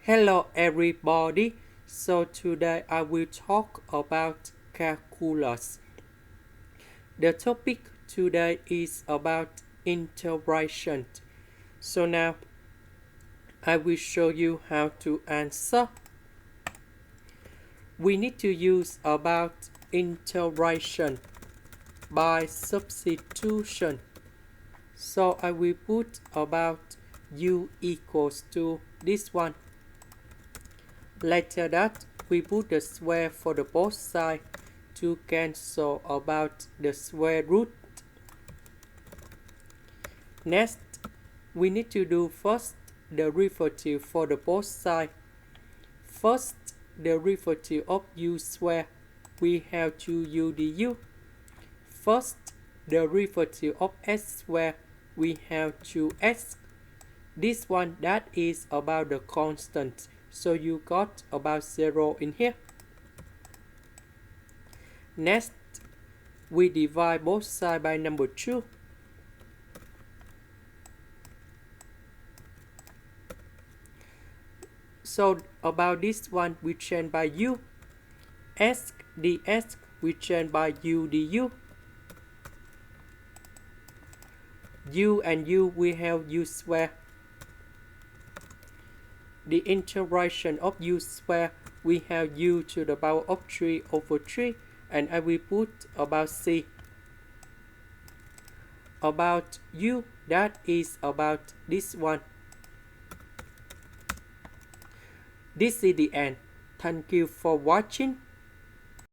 Hello everybody. So today I will talk about calculus. The topic today is about integration. So now I will show you how to answer. We need to use about integration by substitution. So I will put about u equals to this one. Later that, we put the square for the both sides to cancel about the square root. Next, we need to do first the derivative for the both sides. First, the derivative of u square, we have to u du. First, the derivative of s square, we have to s. This one that is about the constant. So you got about 0 in here. Next, we divide both sides by number 2. So about this one, we change by u. S ds, we change by u du. U and u, we have u square. The integration of u square, we have u to the power of 3 over 3, and I will put about c. About u, that is about this one. This is the end. Thank you for watching.